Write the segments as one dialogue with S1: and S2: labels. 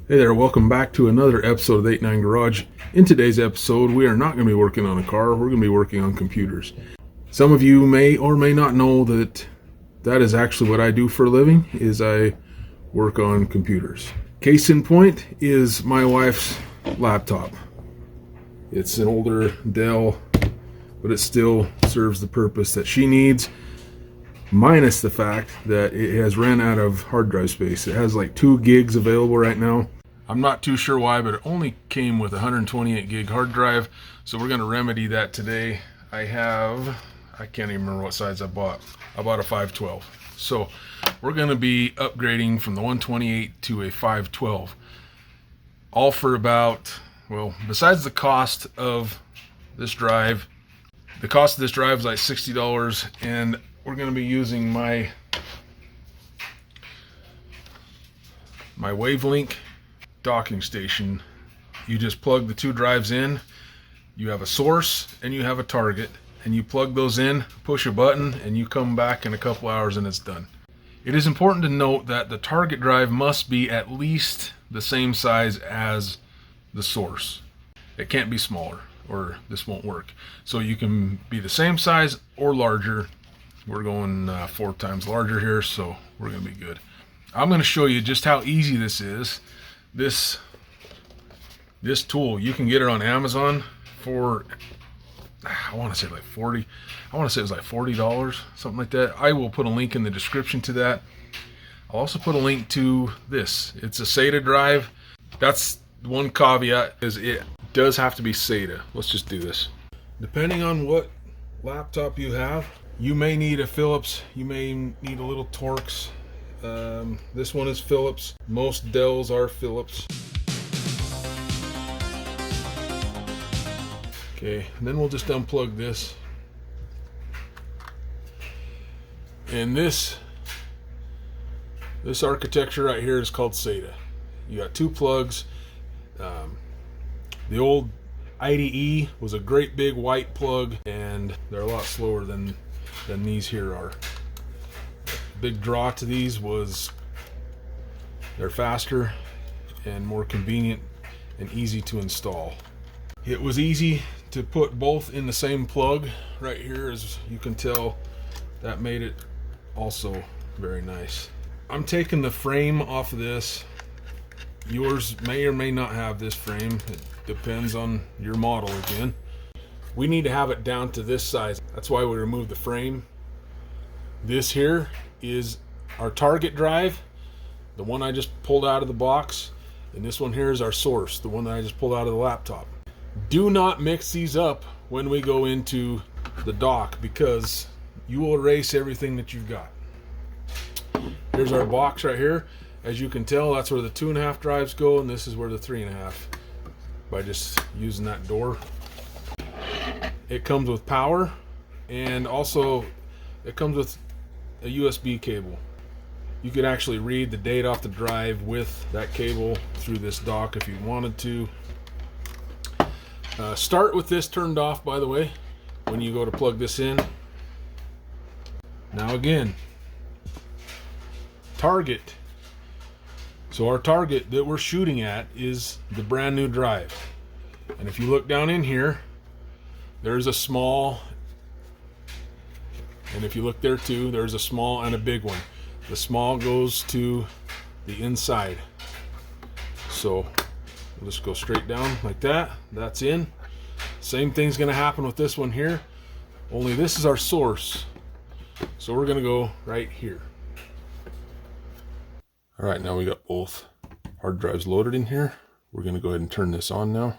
S1: Hey there, welcome back to another episode of the 89 Garage. In today's episode, we are not going to be working on a car, we're going to be working on computers. Some of you may or may not know that is actually what I do for a living, is I work on computers. Case in point is my wife's laptop. It's an older Dell, but it still serves the purpose that she needs, minus the fact that it has ran out of hard drive space. It has like 2 gigs available right now. I'm not too sure why, but it only came with a 128 gig hard drive, so we're going to remedy that today. I can't even remember what size I bought. I bought a 512. So we're going to be upgrading from the 128 to a 512. All for about, well, besides the cost of this drive, the cost of this drive is like $60, and we're going to be using my Wavelink docking station. You just plug the 2 drives in. You have a source and you have a target, and you plug those in, push a button, and you come back in a couple hours and it's done. It is important to note that the target drive must be at least the same size as the source. It can't be smaller or this won't work. So you can be the same size or larger. We're going 4 times larger here, so we're going to be good. I'm going to show you just how easy this is. This tool, you can get it on Amazon for, I want to say like $40. I want to say it was like $40, something like that. I will put a link in the description to that. I'll also put a link to this. It's a SATA drive. That's one caveat, is it does have to be SATA. Let's just do this. Depending on what laptop you have, you may need a Philips, you may need a little Torx. This one is Philips. Most Dells are Philips. Okay, and then we'll just unplug this. And this architecture right here is called SATA. You got 2 plugs. The old IDE was a great big white plug, and they're a lot slower than these here are. Big draw to these was they're faster and more convenient and easy to install. It was easy to put both in the same plug right here. As you can tell, that made it also very nice. I'm taking the frame off of this. Yours may or may not have this frame. It depends on your model again. We need to have it down to this size. That's why we removed the frame. This here is our target drive, the one I just pulled out of the box, and this one here is our source, the one that I just pulled out of the laptop. Do not mix these up when we go into the dock, because you will erase everything that you've got. Here's our box right here. As you can tell, that's where the 2.5 drives go, and this is where the 3.5, by just using that door. It comes with power, and also it comes with a USB cable. You could actually read the data off the drive with that cable through this dock if you wanted to. Start with this turned off, by the way, when you go to plug this in. Now again, target. So our target that we're shooting at is the brand new drive. And if you look down in here, there's a small, and if you look there too, there's a small and a big one. The small goes to the inside. So we'll just go straight down like that. That's in. Same thing's going to happen with this one here, only this is our source. So we're going to go right here. All right, now we got both hard drives loaded in here. We're going to go ahead and turn this on now.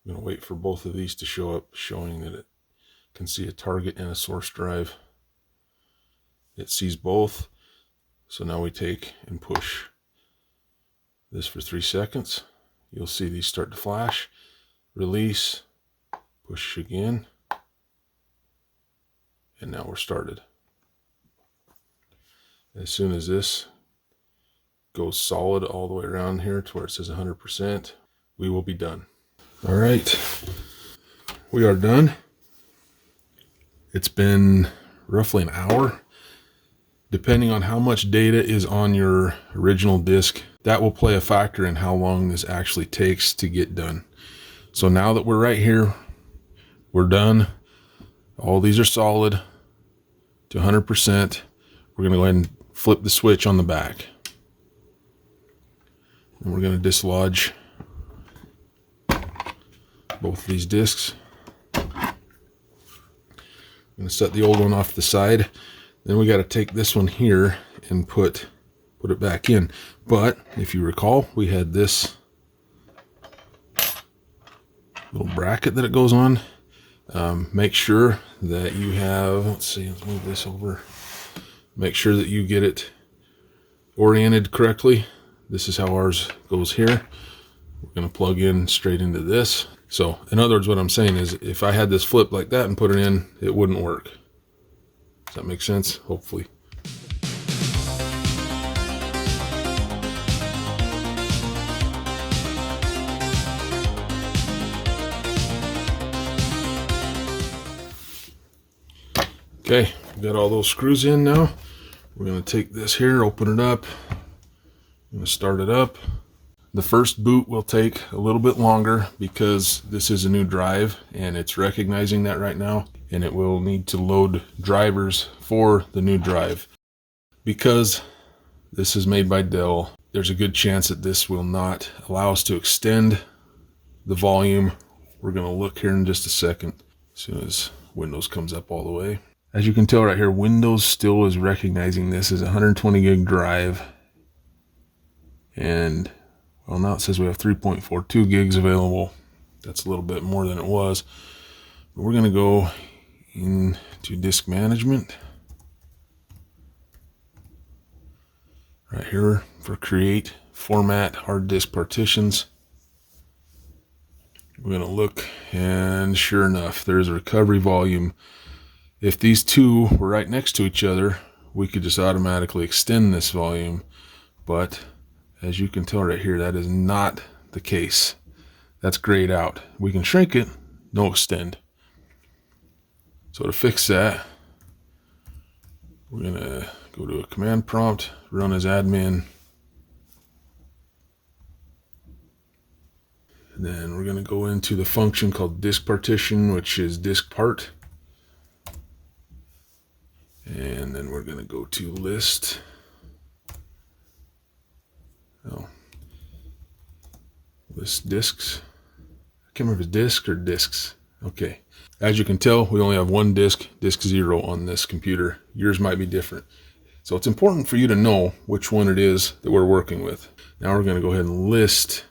S1: I'm going to wait for both of these to show up, showing that it can see a target and a source drive. It sees both. So now we take and push this for 3 seconds. You'll see these start to flash. Release, push again, and now we're started. As soon as this goes solid all the way around here to where it says 100%, we will be done. All right, we are done. It's been roughly an hour. Depending on how much data is on your original disk, that will play a factor in how long this actually takes to get done. So now that we're right here, we're done. All these are solid to 100%. We're going to go ahead and flip the switch on the back. And we're going to dislodge both of these discs. I'm going to set the old one off to the side. Then we got to take this one here and put it back in. But if you recall, we had this little bracket that it goes on. Make sure that you have, let's move this over. Make sure that you get it oriented correctly. This is how ours goes here. We're going to plug in straight into this. So in other words, what I'm saying is if I had this flipped like that and put it in, it wouldn't work. Does that make sense? Hopefully. Okay, we got all those screws in now. We're going to take this here, open it up. I'm going to start it up. The first boot will take a little bit longer because this is a new drive and it's recognizing that right now, and it will need to load drivers for the new drive. Because this is made by Dell, there's a good chance that this will not allow us to extend the volume. We're going to look here in just a second as soon as Windows comes up all the way. As you can tell right here, Windows still is recognizing this as a 120 gig drive. And well, now it says we have 3.42 gigs available. That's a little bit more than it was. But we're going to go into disk management. Right here for create, format, hard disk partitions. We're going to look, and sure enough, there's a recovery volume. If these two were right next to each other, we could just automatically extend this volume. But as you can tell right here, that is not the case. That's grayed out. We can shrink it, no extend. So to fix that, we're going to go to a command prompt, run as admin. And then we're going to go into the function called disk partition, which is diskpart. And then we're going to go to list. List disks. I can't remember if it's disk or disks. Okay. As you can tell, we only have one disk 0 on this computer. Yours might be different. So it's important for you to know which one it is that we're working with. Now we're going to go ahead and list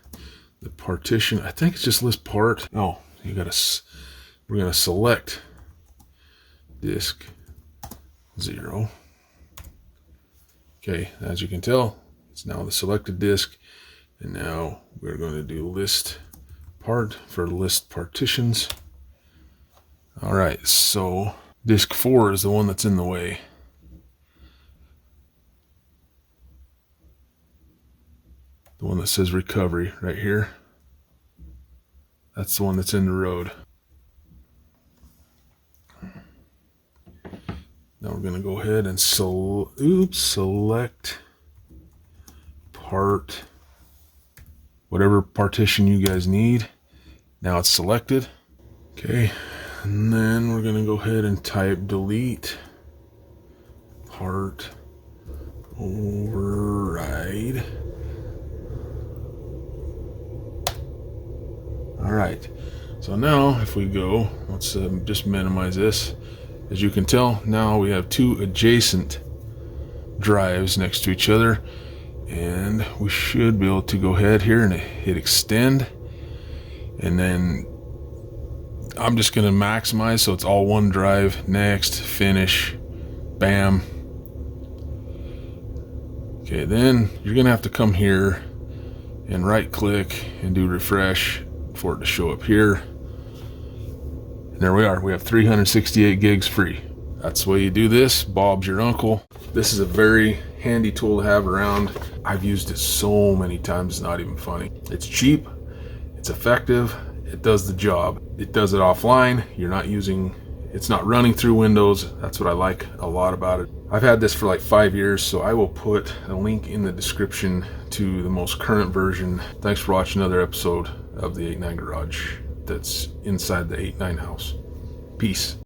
S1: the partition. I think it's just list part. Oh, we're going to select disk 0. Okay, as you can tell, it's now the selected disk. And now we're going to do list part for list partitions. All right, so disk 4 is the one that's in the way. The one that says recovery right here. That's the one that's in the road. Now we're going to go ahead and select part, whatever partition you guys need. Now it's selected. Okay, and then we're going to go ahead and type delete part override. All right, so now if we go, let's just minimize this. As you can tell, now we have two adjacent drives next to each other, and we should be able to go ahead here and hit extend. And then I'm just going to maximize so it's all one drive. Next, finish, bam. Okay, then you're going to have to come here and right click and do refresh for it to show up here. And there we are. We have 368 gigs free. That's the way you do this. Bob's your uncle. This is a very handy tool to have around. I've used it so many times, it's not even funny. It's cheap, it's effective, it does the job. It does it offline. It's not running through Windows. That's what I like a lot about it. I've had this for like 5 years, so I will put a link in the description to the most current version. Thanks for watching another episode of the 8-9 Garage that's inside the 8-9 house. Peace.